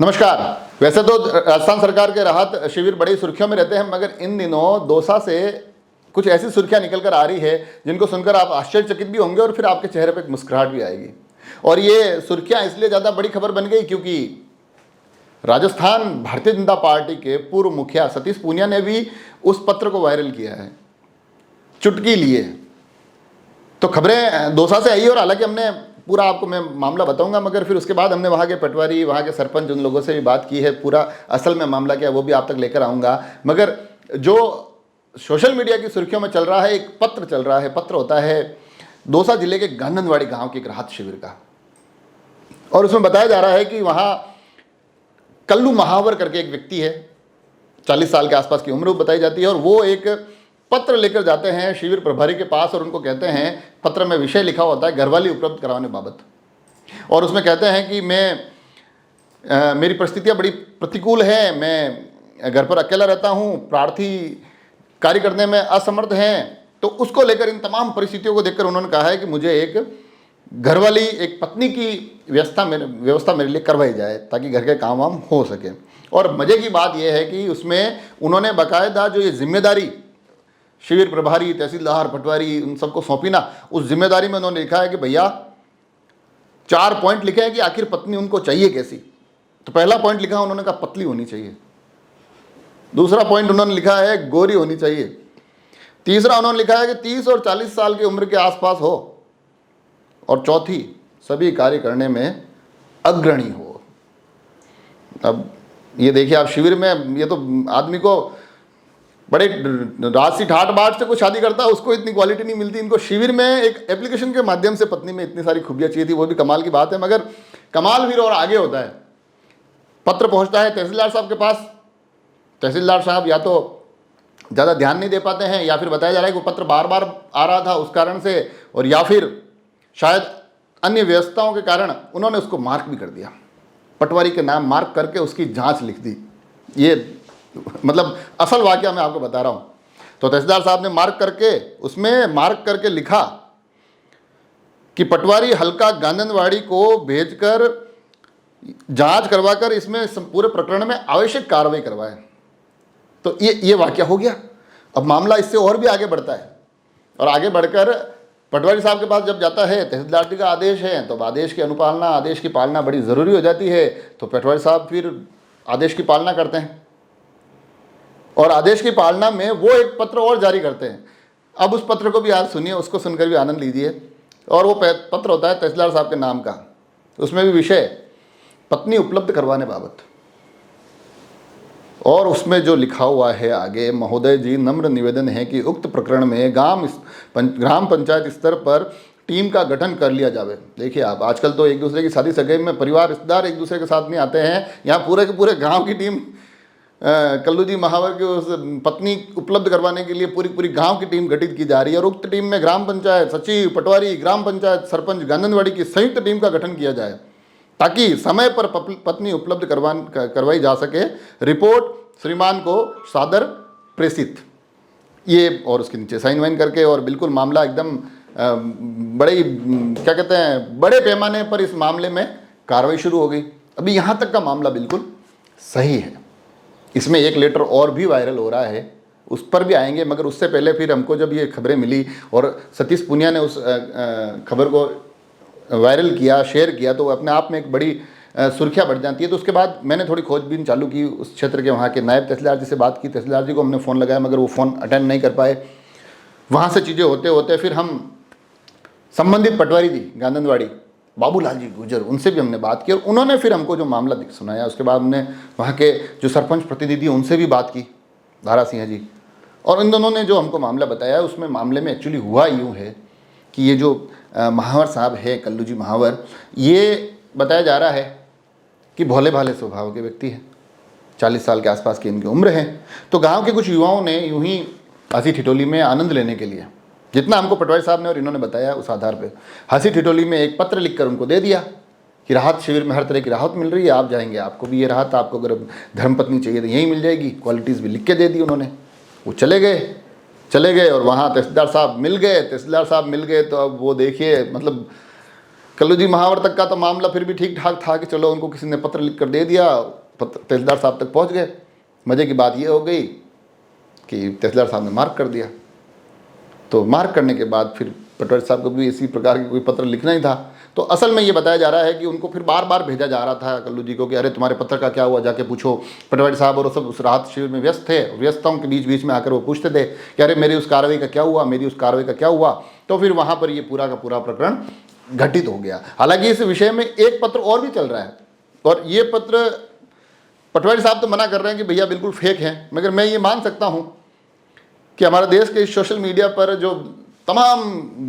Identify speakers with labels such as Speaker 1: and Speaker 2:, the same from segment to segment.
Speaker 1: नमस्कार। वैसे तो राजस्थान सरकार के राहत शिविर बड़ी सुर्खियों में रहते हैं, मगर इन दिनों दौसा से कुछ ऐसी सुर्खियां निकल कर आ रही है जिनको सुनकर आप आश्चर्यचकित भी होंगे और फिर आपके चेहरे पर एक मुस्कुराहट भी आएगी। और ये सुर्खियां इसलिए ज़्यादा बड़ी खबर बन गई क्योंकि राजस्थान भारतीय जनता पार्टी के पूर्व मुखिया सतीश पूनिया ने भी उस पत्र को वायरल किया है, चुटकी लिए। तो खबरें दौसा से आई है और हालांकि हमने पूरा आपको मैं मामला बताऊंगा, मगर फिर उसके बाद हमने वहाँ के पटवारी, वहाँ के सरपंच, उन लोगों से भी बात की है। पूरा असल में मामला क्या है वो भी आप तक लेकर आऊँगा। मगर जो सोशल मीडिया की सुर्खियों में चल रहा है, एक पत्र चल रहा है। पत्र होता है दौसा जिले के गांधनवाड़ी गांव के एक राहत शिविर का, और उसमें बताया जा रहा है कि वहाँ कल्लू महावर करके एक व्यक्ति है, 40 साल के आसपास की उम्र बताई जाती है, और वो एक पत्र लेकर जाते हैं शिविर प्रभारी के पास और उनको कहते हैं, पत्र में विषय लिखा होता है घरवाली उपलब्ध कराने बाबत, और उसमें कहते हैं कि मेरी परिस्थितियां बड़ी प्रतिकूल है, मैं घर पर अकेला रहता हूं, प्रार्थी कार्य करने में असमर्थ हैं। तो उसको लेकर, इन तमाम परिस्थितियों को देखकर उन्होंने कहा है कि मुझे एक घरवाली, एक पत्नी की व्यवस्था मेरे लिए करवाई जाए ताकि घर के काम वाम हो सके। और मज़े की बात यह है कि उसमें उन्होंने बाकायदा जो ये जिम्मेदारी शिविर प्रभारी, तहसीलदार, पटवारी, उन सबको सौंपी ना, उस जिम्मेदारी में उन्होंने लिखा है कि भैया 4 पॉइंट लिखे हैं कि आखिर पत्नी उनको चाहिए कैसी। तो पहला पॉइंट लिखा उन्होंने कहा पतली होनी चाहिए। दूसरा पॉइंट उन्होंने लिखा है गोरी होनी चाहिए। तीसरा उन्होंने लिखा है कि 30 और 40 साल की उम्र के आसपास हो, और चौथी सभी कार्य करने में अग्रणी हो। अब ये देखिए आप, शिविर में ये तो आदमी को बड़े राशि ठाट बाट से कोई शादी करता है उसको इतनी क्वालिटी नहीं मिलती, इनको शिविर में एक एप्लीकेशन के माध्यम से पत्नी में इतनी सारी खूबियां चाहिए थी, वो भी कमाल की बात है। मगर कमाल फिर और आगे होता है। पत्र पहुंचता है तहसीलदार साहब के पास। तहसीलदार साहब या तो ज़्यादा ध्यान नहीं दे पाते हैं, या फिर बताया जा रहा है कि वो पत्र बार बार आ रहा था उस कारण से, और या फिर शायद अन्य व्यवस्थाओं के कारण उन्होंने उसको मार्क भी कर दिया, पटवारी के नाम मार्क करके उसकी जाँच लिख दी। ये मतलब असल वाकया मैं आपको बता रहा हूँ। तो तहसीलदार साहब ने मार्क करके लिखा कि पटवारी हल्का गांधनवाड़ी को भेजकर जांच करवाकर इसमें पूरे प्रकरण में आवश्यक कार्रवाई करवाए। तो ये वाकया हो गया। अब मामला इससे और भी आगे बढ़ता है, और आगे बढ़कर पटवारी साहब के पास जब जाता है, तहसीलदार जी का आदेश है तो आदेश की अनुपालना, आदेश की पालना बड़ी ज़रूरी हो जाती है। तो पटवारी साहब फिर आदेश की पालना करते हैं, और आदेश की पालना में वो एक पत्र और जारी करते हैं। अब उस पत्र को भी आज सुनिए, उसको सुनकर भी आनंद लीजिए। और वो पत्र होता है तहसीलदार साहब के नाम का, उसमें भी विषय पत्नी उपलब्ध करवाने बाबत, और उसमें जो लिखा हुआ है आगे, महोदय जी नम्र निवेदन है कि उक्त प्रकरण में ग्राम पंचायत स्तर पर टीम का गठन कर लिया जावे। देखिए आप, आजकल तो एक दूसरे की शादी सगाई में परिवार रिश्तेदार एक दूसरे के साथ नहीं आते हैं, यहाँ पूरे के पूरे गाँव की टीम कल्लू जी महावर के उस पत्नी उपलब्ध करवाने के लिए पूरी गांव की टीम गठित की जा रही है, और उक्त टीम में ग्राम पंचायत सचिव, पटवारी, ग्राम पंचायत सरपंच, गांधनवाड़ी की संयुक्त टीम का गठन किया जाए ताकि समय पर पत्नी उपलब्ध करवाई जा सके। रिपोर्ट श्रीमान को सादर प्रेषित। ये और उसके नीचे साइन वाइन करके, और बिल्कुल मामला एकदम बड़े क्या कहते हैं, बड़े पैमाने पर इस मामले में कार्रवाई शुरू हो गई। अभी यहाँ तक का मामला बिल्कुल सही है। इसमें एक लेटर और भी वायरल हो रहा है, उस पर भी आएंगे, मगर उससे पहले फिर हमको जब ये खबरें मिली और सतीश पूनिया ने उस खबर को वायरल किया, शेयर किया, तो अपने आप में एक बड़ी सुर्खियाँ बढ़ जाती है। तो उसके बाद मैंने थोड़ी खोजबीन चालू की, उस क्षेत्र के वहाँ के नायब तहसीलदार जी से बात की। तहसीलदार जी को हमने फ़ोन लगाया, मगर वो फ़ोन अटेंड नहीं कर पाए। वहाँ से चीज़ें होते होते फिर हम संबंधित पटवारी जी गांधनवाड़ी, बाबूलाल जी गुजर, उनसे भी हमने बात की, और उन्होंने फिर हमको जो मामला सुनाया। उसके बाद हमने वहाँ के जो सरपंच प्रतिनिधि उनसे भी बात की, धारा सिंह जी, और इन दोनों ने जो हमको मामला बताया, उसमें मामले में एक्चुअली हुआ यूँ है कि ये जो महावर साहब है, कल्लू जी महावर, ये बताया जा रहा है कि भोले भाले स्वभाव के व्यक्ति हैं, 40 साल के आसपास की इनकी उम्र है। तो गाँव के कुछ युवाओं ने यूँ ही हंसी ठिठोली में आनंद लेने के लिए, जितना हमको पटवारी साहब ने और इन्होंने बताया, उस आधार पे हंसी ठिठोली में एक पत्र लिखकर उनको दे दिया कि राहत शिविर में हर तरह की राहत मिल रही है, आप जाएंगे आपको भी ये राहत, आपको अगर धर्मपत्नी चाहिए तो यहीं मिल जाएगी। क्वालिटीज़ भी लिख के दे दी उन्होंने। वो चले गए और वहाँ तहसीलदार साहब मिल गए। तो अब वो देखिए, मतलब कल्लू जी महावर तक का तो मामला फिर भी ठीक ठाक था कि चलो उनको किसी ने पत्र लिख कर दे दिया, तहसीलदार साहब तक पहुंच गए। मज़े की बात ये हो गई कि तहसीलदार साहब ने मार्क कर दिया। तो मार्क करने के बाद फिर पटवारी साहब को भी इसी प्रकार की कोई पत्र लिखना ही था। तो असल में ये बताया जा रहा है कि उनको फिर बार बार भेजा जा रहा था कल्लू जी को कि अरे तुम्हारे पत्र का क्या हुआ, जाके पूछो। पटवारी साहब और सब उस राहत शिविर में व्यस्त थे, व्यस्तताओं के बीच बीच में आकर वो पूछते थे कि अरे मेरी उस कार्रवाई का क्या हुआ, मेरी उस कार्रवाई का क्या हुआ। तो फिर वहाँ पर ये पूरा का पूरा प्रकरण घटित हो गया। हालांकि इस विषय में एक पत्र और भी चल रहा है, और ये पत्र पटवारी साहब तो मना कर रहे हैं कि भैया बिल्कुल फेक है, मगर मैं ये मान सकता हूँ कि हमारे देश के सोशल मीडिया पर जो तमाम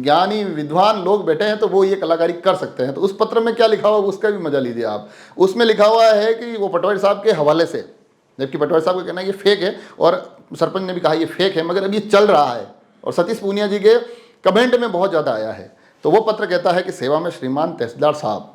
Speaker 1: ज्ञानी विद्वान लोग बैठे हैं तो वो ये कलाकारी कर सकते हैं। तो उस पत्र में क्या लिखा हुआ उसका भी मजा लीजिए आप। उसमें लिखा हुआ है कि वो पटवारी साहब के हवाले से, जबकि पटवारी साहब का कहना है ये फेक है और सरपंच ने भी कहा ये फेक है, मगर अब ये चल रहा है और सतीश पूनिया जी के कमेंट में बहुत ज़्यादा आया है। तो वो पत्र कहता है कि सेवा में श्रीमान तहसीलदार साहब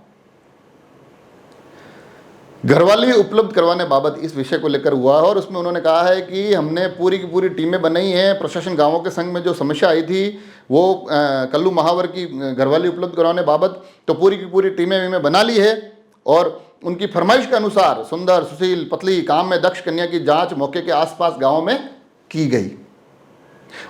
Speaker 1: घरवाली उपलब्ध करवाने बाबत इस विषय को लेकर हुआ है, और उसमें उन्होंने कहा है कि हमने पूरी की पूरी टीमें बनाई हैं। प्रशासन गांवों के संघ में जो समस्या आई थी वो कल्लू महावर की घरवाली उपलब्ध करवाने बाबत तो पूरी की पूरी टीमें बना ली है, और उनकी फरमाइश के अनुसार सुंदर सुशील पतली काम में दक्ष कन्या की जांच मौके के आसपास गाँव में की गई।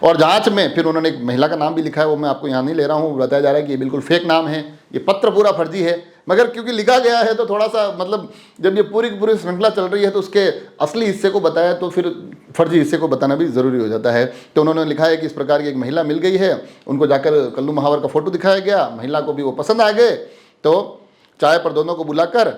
Speaker 1: और जांच में फिर उन्होंने एक महिला का नाम भी लिखा है, वो मैं आपको यहाँ नहीं ले रहा हूँ। बताया जा रहा है कि ये बिल्कुल फेक नाम है, ये पत्र पूरा फर्जी है, मगर क्योंकि लिखा गया है तो थोड़ा सा मतलब जब ये पूरी की पूरी श्रृंखला चल रही है तो उसके असली हिस्से को बताया तो फिर फर्जी हिस्से को बताना भी ज़रूरी हो जाता है। तो उन्होंने लिखा है कि इस प्रकार की एक महिला मिल गई है, उनको जाकर कल्लू महावर का फोटो दिखाया गया, महिला को भी वो पसंद आ गए। तो चाय पर दोनों को बुलाकर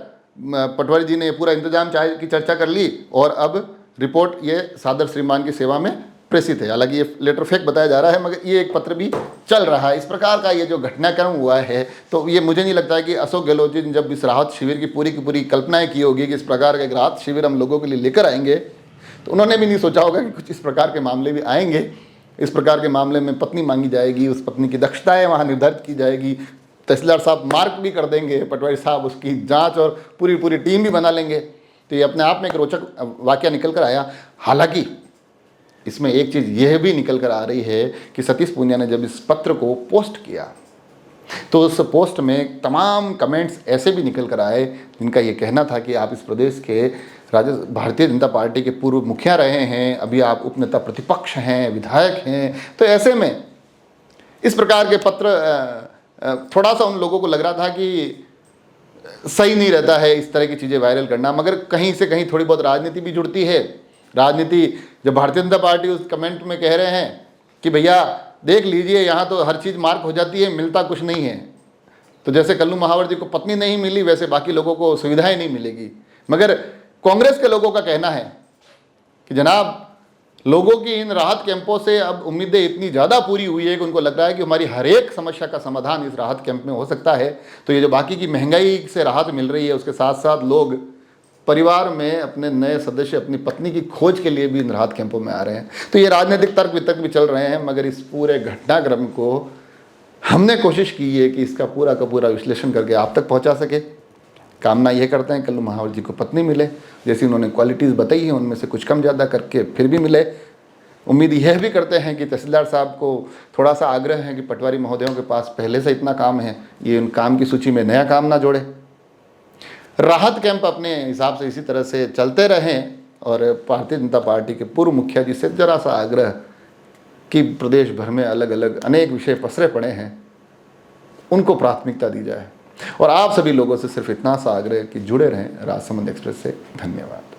Speaker 1: पटवारी जी ने पूरा इंतजाम चाय की चर्चा कर ली, और अब रिपोर्ट ये सादर श्रीमान की सेवा में प्रेषित है। हालांकि ये लेटर फेक बताया जा रहा है, मगर ये एक पत्र भी चल रहा है। इस प्रकार का ये जो घटनाक्रम हुआ है, तो ये मुझे नहीं लगता है कि अशोक गहलोत जी ने जब इस राहत शिविर की पूरी कल्पनाएं की होगी कि इस प्रकार का एक राहत शिविर हम लोगों के लिए लेकर आएंगे, तो उन्होंने भी नहीं सोचा होगा कि कुछ इस प्रकार के मामले भी आएंगे। इस प्रकार के मामले में पत्नी मांगी जाएगी, उस पत्नी की दक्षताएँ वहाँ निर्धारित की जाएगी, तहसीलदार साहब मार्क भी कर देंगे, पटवारी साहब उसकी जाँच और पूरी टीम भी बना लेंगे। तो ये अपने आप में एक रोचक वाकया निकल कर आया। हालांकि इसमें एक चीज़ यह भी निकल कर आ रही है कि सतीश पूनिया ने जब इस पत्र को पोस्ट किया तो उस पोस्ट में तमाम कमेंट्स ऐसे भी निकल कर आए जिनका ये कहना था कि आप इस प्रदेश के भारतीय जनता पार्टी के पूर्व मुखिया रहे हैं, अभी आप उपनेता प्रतिपक्ष हैं, विधायक हैं। तो ऐसे में इस प्रकार के पत्र थोड़ा सा उन लोगों को लग रहा था कि सही नहीं रहता है इस तरह की चीज़ें वायरल करना, मगर कहीं से कहीं थोड़ी बहुत राजनीति भी जुड़ती है। राजनीति जब भारतीय जनता पार्टी उस कमेंट में कह रहे हैं कि भैया देख लीजिए यहाँ तो हर चीज़ मार्क हो जाती है, मिलता कुछ नहीं है, तो जैसे कल्लू महावर जी को पत्नी नहीं मिली वैसे बाकी लोगों को सुविधाएं नहीं मिलेगी। मगर कांग्रेस के लोगों का कहना है कि जनाब लोगों की इन राहत कैंपों से अब उम्मीदें इतनी ज़्यादा पूरी हुई है कि उनको लग रहा है कि हमारी हर एक समस्या का समाधान इस राहत कैंप में हो सकता है। तो ये जो बाकी की महंगाई से राहत मिल रही है, उसके साथ साथ लोग परिवार में अपने नए सदस्य, अपनी पत्नी की खोज के लिए भी इन राहत कैंपों में आ रहे हैं। तो ये राजनीतिक तर्क वितर्क भी चल रहे हैं, मगर इस पूरे घटनाक्रम को हमने कोशिश की है कि इसका पूरा का पूरा विश्लेषण करके आप तक पहुंचा सके। कामना यह करते हैं कल्लू महावर जी को पत्नी मिले, जैसी उन्होंने क्वालिटीज़ बताई हैं उनमें से कुछ कम ज़्यादा करके फिर भी मिले। उम्मीद यह भी करते हैं कि तहसीलदार साहब को थोड़ा सा आग्रह है कि पटवारी महोदयों के पास पहले से इतना काम है, ये उन काम की सूची में नया काम ना जोड़े। राहत कैंप अपने हिसाब से इसी तरह से चलते रहें, और भारतीय जनता पार्टी के पूर्व मुखिया जी से जरा सा आग्रह कि प्रदेश भर में अलग अलग अनेक विषय पसरे पड़े हैं, उनको प्राथमिकता दी जाए। और आप सभी लोगों से सिर्फ इतना सा आग्रह कि जुड़े रहें राजसमंद एक्सप्रेस से। धन्यवाद।